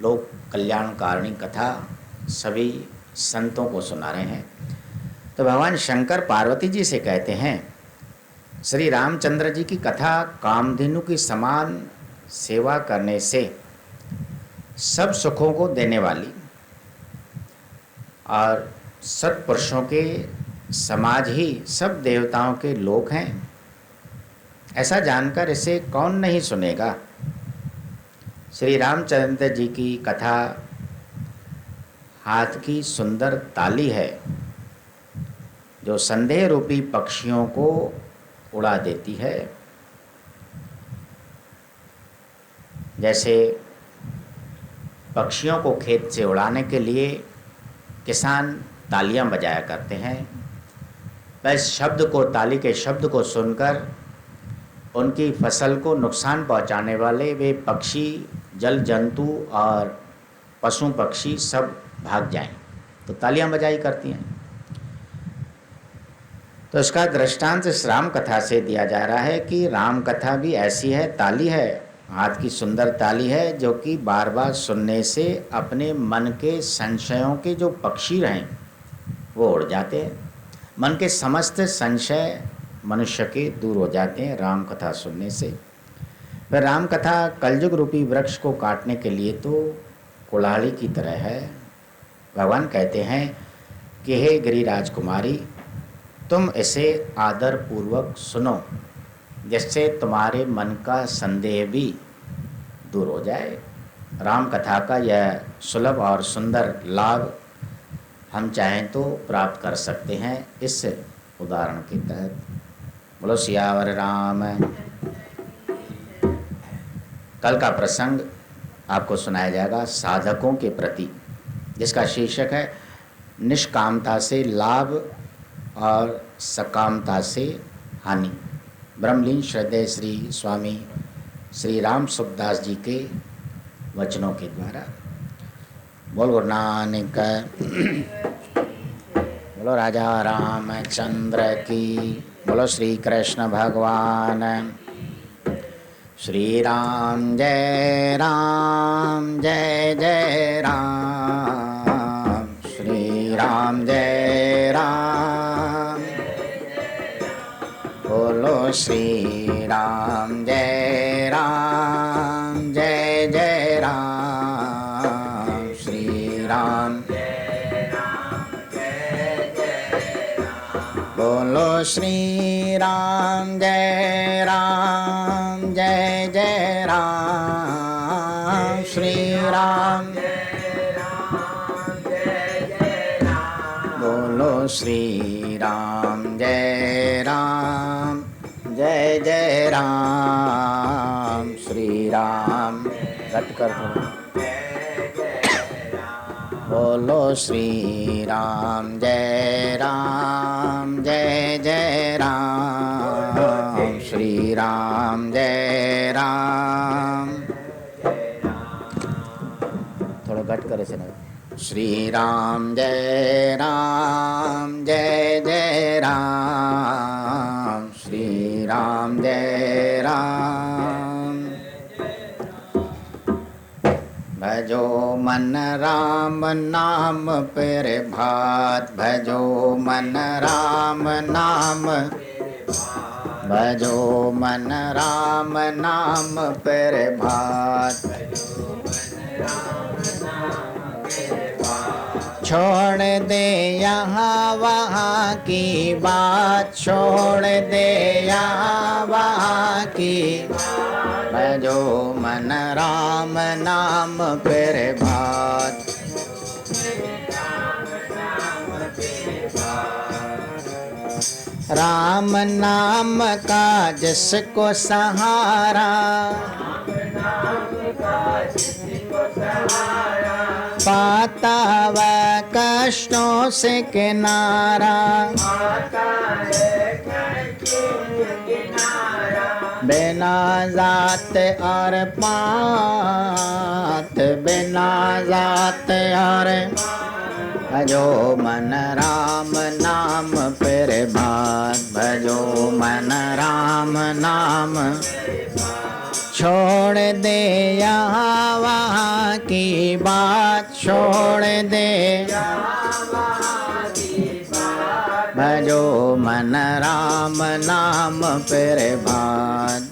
लोक कल्याणकारिणी कथा सभी संतों को सुना रहे हैं। तो भगवान शंकर पार्वती जी से कहते हैं, श्री रामचंद्र जी की कथा कामधेनु की समान सेवा करने से सब सुखों को देने वाली और सत्पुरुषों के समाज ही सब देवताओं के लोक हैं, ऐसा जानकर इसे कौन नहीं सुनेगा। श्री रामचंद्र जी की कथा हाथ की सुंदर ताली है जो संदेह रूपी पक्षियों को उड़ा देती है। जैसे पक्षियों को खेत से उड़ाने के लिए किसान तालियां बजाया करते हैं, बस शब्द को, ताली के शब्द को सुनकर उनकी फसल को नुकसान पहुंचाने वाले वे पक्षी, जल जंतु और पशु पक्षी सब भाग जाएं, तो तालियां बजाई करती हैं। तो इसका दृष्टांत इस राम कथा से दिया जा रहा है कि राम कथा भी ऐसी है, ताली है, हाथ की सुंदर ताली है जो कि बार बार सुनने से अपने मन के संशयों के जो पक्षी रहें वो उड़ जाते हैं। मन के समस्त संशय मनुष्य के दूर हो जाते हैं राम कथा सुनने से। फिर राम कथा कलयुग रूपी वृक्ष को काटने के लिए तो कुल्हाड़ी की तरह है। भगवान कहते हैं कि हे गिरिराज कुमारी, तुम इसे आदर पूर्वक सुनो, जिससे तुम्हारे मन का संदेह भी दूर हो जाए। राम कथा का यह सुलभ और सुंदर लाभ हम चाहें तो प्राप्त कर सकते हैं इस उदाहरण के तहत। बोलो सियावर राम। कल का प्रसंग आपको सुनाया जाएगा साधकों के प्रति, जिसका शीर्षक है निष्कामता से लाभ और सकामता से हानि। ब्रह्मलीन श्रद्धेय श्री स्वामी श्री राम सुखदास जी के वचनों के द्वारा। बोल गुरु नानक, बोलो राजा रामचंद्र की, बोलो श्री कृष्ण भगवान। श्री राम जय जय राम, श्री राम जय राम, बोलो श्री राम जय जय राम, श्री राम बोलो श्री राम जय जय राम, श्री राम बोलो श्री राम जय जय राम, श्री राम कट कर दो। बोलो श्री राम जय जय राम, श्री राम जय राम। थोड़ा घट करे से ना। श्री राम जय जय राम, श्री राम जय राम। भजो मन राम नाम पर भात, भजो मन राम नाम, भजो मन राम नाम पर भात। छोड़ दे यहाँ वहाँ की बात, छोड़ दे यहाँ वहाँ की, भजो मन राम नाम पर भात। राम नाम का जिसको सहारा, पाता वह कष्टों से किनारा। बिना जात और पात, बिना जात और भजो मन राम नाम फिर बात, भजो मन राम नाम, छोड़ दे यहाँ वहाँ की बात, छोड़ दे भजो मन राम नाम फिर बात।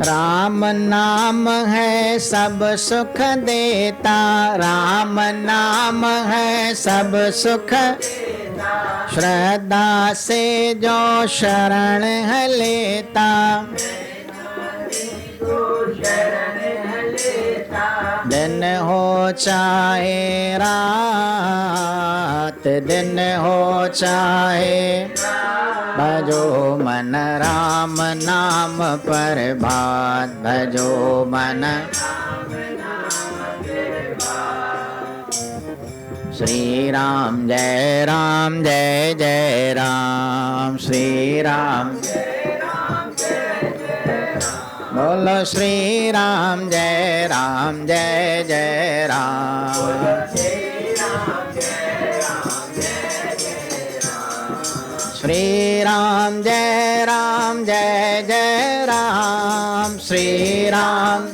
राम नाम है सब सुख देता, राम नाम है सब सुख, श्रद्धा से जो शरण है लेता, दिन हो चाहे रात, दिन हो चाहे, भजो मन राम नाम पर बात, भजो मन। श्री राम जय राम जय जय राम, श्री राम बोलो श्री राम जय राम जय जय राम, श्री राम जय राम जय जय राम, श्री राम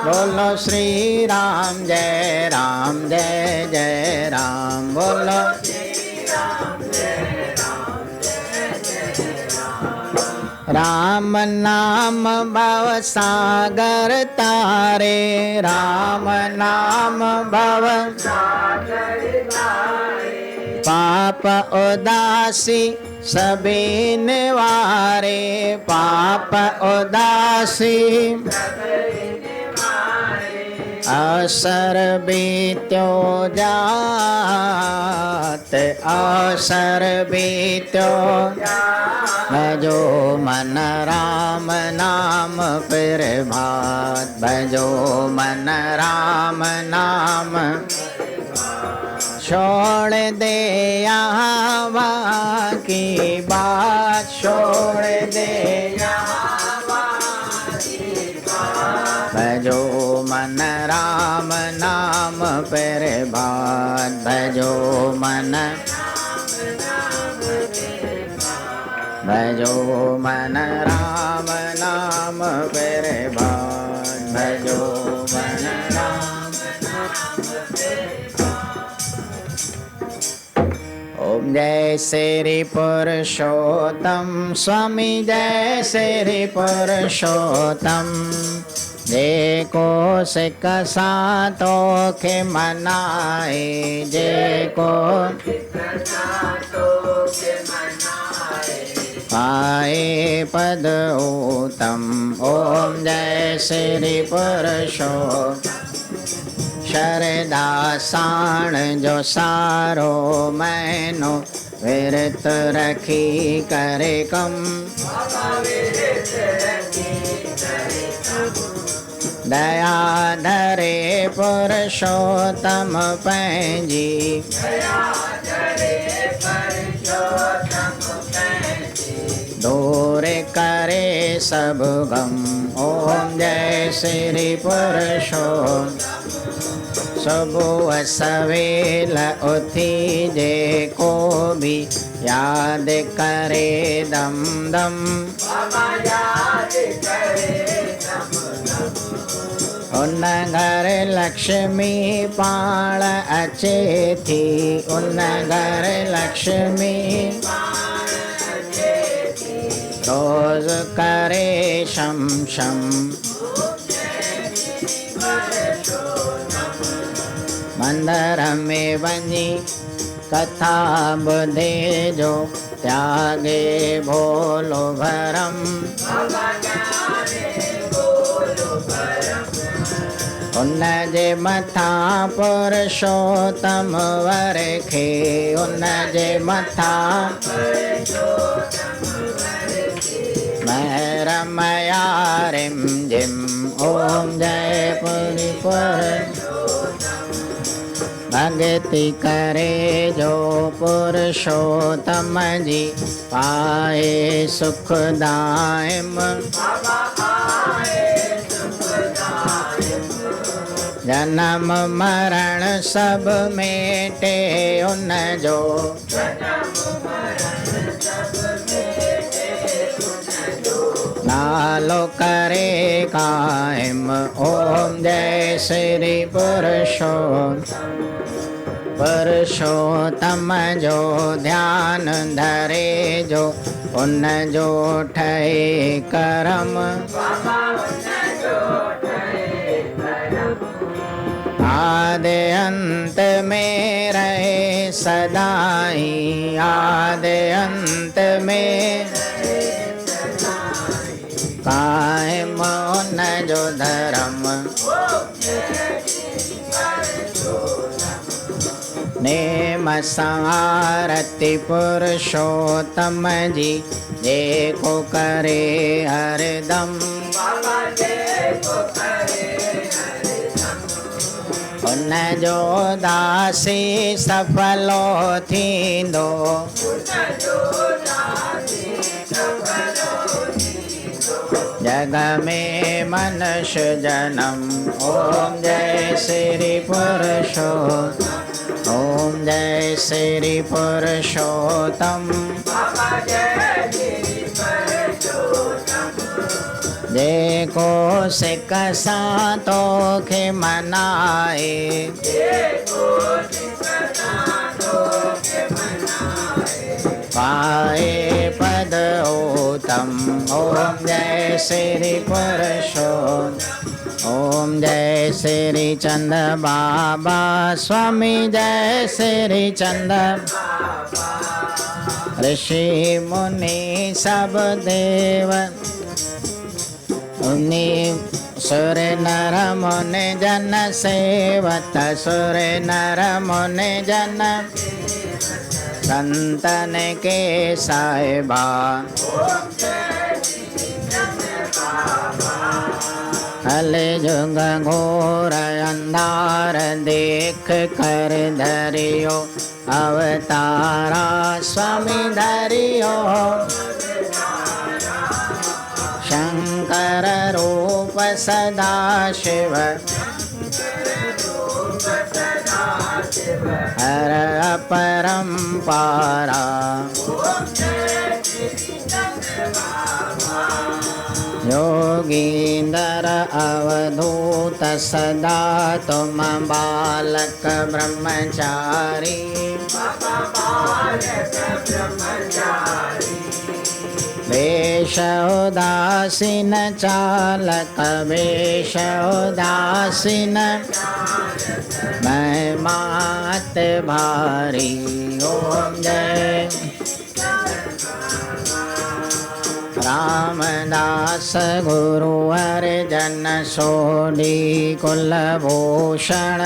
बोलो श्री राम जय जय राम, बोलो राम नाम भव सागर तारे, राम नाम भव सागर तारे, पाप उदासी सभी निवारे, पाप उदासी असर बीत्यो जात, असर बीत्यो, भजो मन राम नाम फिर भात, भजो मन राम नाम, छोड़ दे यहाँ वहाँ की बात, छोड़ दे भजो मन राम नाम फिर बात, भजो मन, भजो मन राम नाम फिर बात, भजो मन राम नाम फिर बात। ओम जय श्री पुरुषोत्तम स्वामी, जय श्री पुरुषोत्तम, जे को सिख सातो के मनाए, जे को पाए पद उत्तम। ओम जय श्री पुरुषोत्तम, शरदा साण जो सारो मैनो, विरत रखी करे कम, दया धरे पुरुषोत्तम पैंजी, दूर करे सब गम। ओम जय श्री पुरुषोत्तम, सुबह सवेल उठी जे को भी याद करे दम दम, उन घर लक्ष्मी पाण अचे थी, उन घर लक्ष्मी रोज करे शम शम। मंदिर में वञी कथा ॿुधे जो, त्यागे भोलो भरम, उन जे मथा पुरुषोत्तम वरखे, उन जे मथा महर मया रिम जिम। ओम जय पुरी भगति करे जो पुरुषोत्तम जी, पाए सुख दायम। जन्म मरण सब मेटे उन जो, नालो करे कायम ओम जय श्री पुरुषोत्तम जो ध्यान धरे जो उन जो ठहे करम, आदि अंत में रहे सदाई, आदि अंत में कायम उन जो धर्म, नेम सारति पुरुषोत्तम जी जेको करे हरदम, उन जो दासी सफलो थींदो, जग में मनुष्य जन्म ओम जय श्री पुरुषोत्तम, ओम जय श्री पुरुषोत्तम, जेको सिक सां तोखे मनाए, पाए पद उत्तम ओम जय श्री पुरुषोत्तम, ओम जय श्री चंद बाबा स्वामी जय श्री चंद, ऋषि मुनि सब देव मुनि सुर नर मुनि जन सेवत, सुर नर मुनि जन संतन के साहिबा, हल जुग घोर अंधार देख कर धरियो अवतारा स्वामी धरियो, शंकर रूप सदा शिव, हर अपरंपारा, योगींद्र अवधूत सदा तुम बालक ब्रह्मचारी, वेश उदासीन चालक वेश उदासीन, महिमात भारी ओम जय रामदास गुरु अर्जन सोडी कुलभूषण,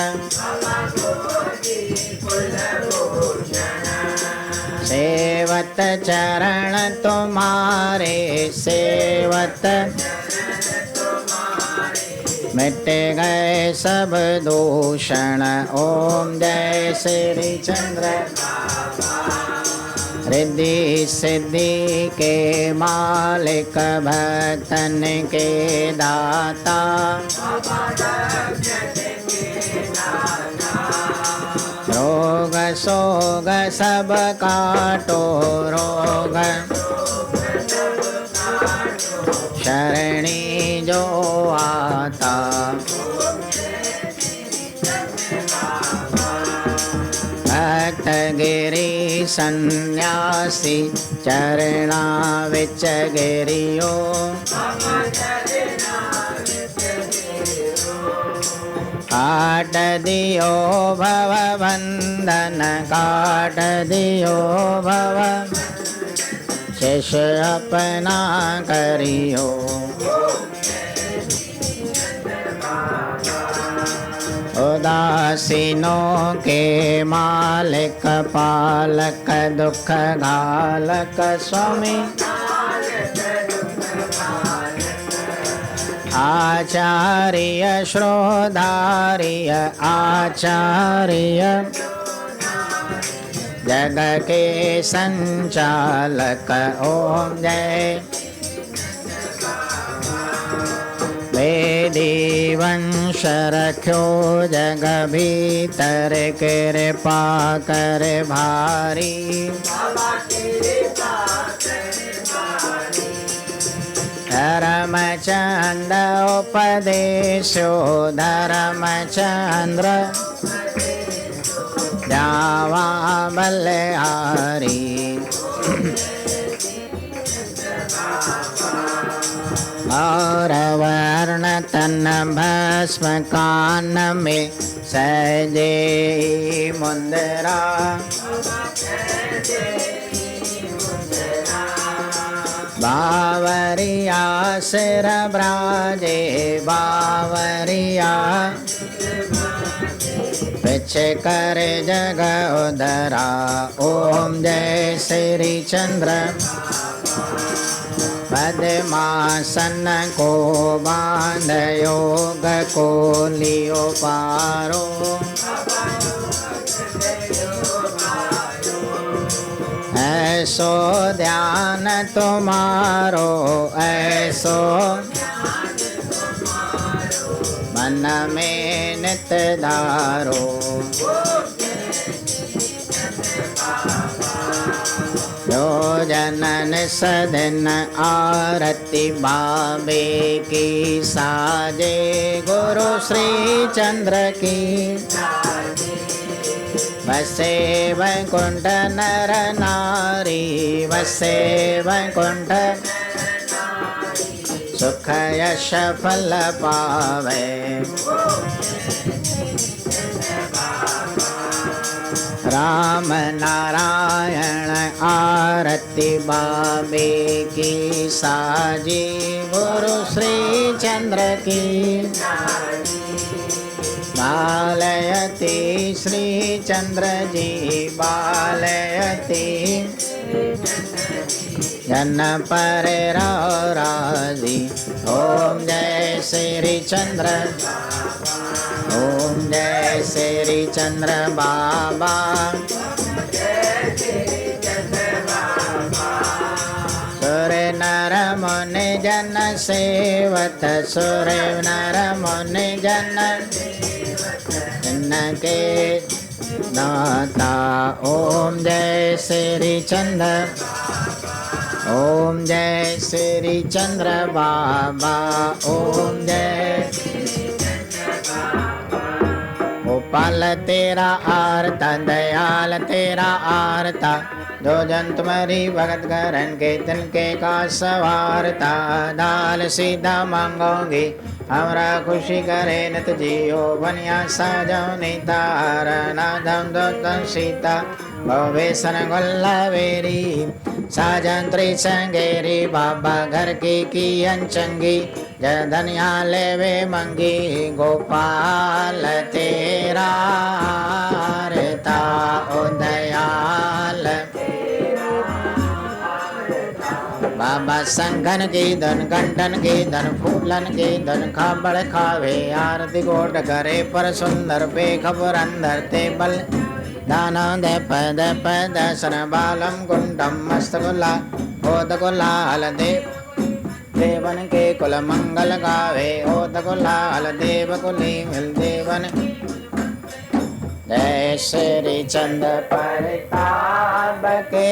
सेवत चरण तुम्हारे सेवत, मिट गए सब दूषण ओम जय श्री चंद्र, रिद्धि सिद्धि के मालिक भक्तन के दाता, रोग सोग सब काटो रोग, शरणी जो आता, भक्त गिरी सन्यासी चरणा विच गिरियो, काट दियो भव बंधन काट दियो भव, शेष अपना करियो, उदासीनों के मालिक पालक दुख घालक स्वामी, आचार्य श्रोधार्य आचार्य, जग के संचालक ओम जय वेदी वंश रख्यो जग भीतर कृपा कर भारी। धर्मचंद उपदेशो धर्मचंद्र जावा बलिहारी। और वर्ण तन भस्म कान में सहजे मुंदरा। बावरिया सिर ब्राजे बावरिया पिछे कर जग उधरा। ओम जय श्री चंद्र पद्मासन को बांध योग को लियो पारो। ऐसो ध्यान तुम्हारो ऐसो मन में नित धारो। जो जनन सदन आरती बाबे की साजे। गुरु श्री चंद्र की वसे वैकुंठ नर नारी। वसे वैकुंठ सुख यश फल पावे। राम नारायण आरती बाबे की साजी। गुरु श्री चंद्र की बालयति श्री चंद्र जी बालयति। जन पर राजी। ओम जय श्री चंद्र ओम जय श्री चंद्र बाबा। सुर नर मुनि जन सेवत सुर नर मुनि जन इनके दाता। ओम जय श्री चंद्र ओम जय श्री चंद्र बाबा। ओम जय गोपाल तेरा आरता दयाल तेरा आरता। जो जन तुम्हारी भगत करन के तिनके का सवारता। दाल सीधा मांगोगी हमरा खुशी करे नित जियो। बनिया साजो नितार नादम दो सीता भवेशन गोल्लावेरी। साजन त्रिसंगेरी बाबा घर की अंचंगी। जय धनिया लेवे मंगी गोपाल तेरा आरता। ओ दयाल बाबा संगन की धन कंठन की धन फूलन की धन खाबड़ खावे। आरती गोट करे पर सुंदर पे खबर अंदर ते बल। दान दे पद पद सन बालम कुंडम मस्तकुला ओद कुलाल देव देवन के कुल मंगल गावे। ओद कुलाल देव कुली मिल देवन। जय श्री चंद्र परताप के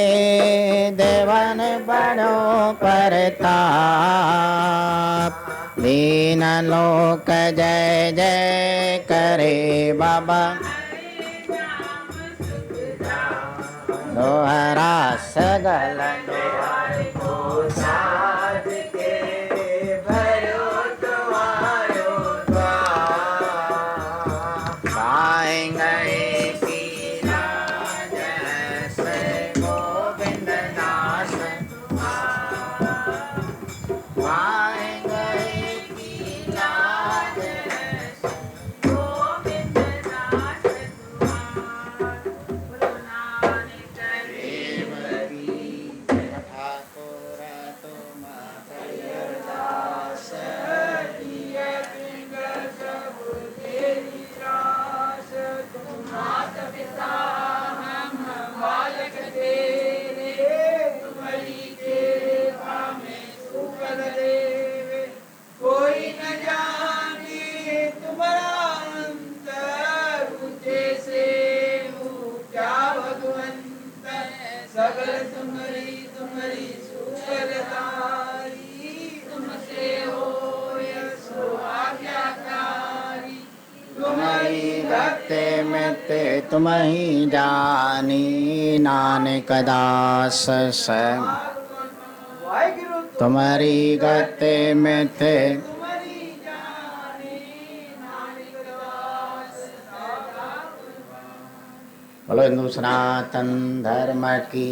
देवन बड़ो परताप। दीन लोक जय जय करे बाबा। दोहरा सगल को साज के भरो तुम्हारो द्वार। पाएंगे की राज से गोविंद दास। पाएंगे की राज गोविंद दास। सगल तुम्हारी तुम्हारी सुखदारी तुमसे होय सो आज्ञाकारी तुम्हारी भक्ति मिते तुम ही जानी नानक दास से वाहिगुरु तुम्हारी गति मिते तुम्हारी जानी नानक दास सदा बोलो हिंदू सनातन धर्म की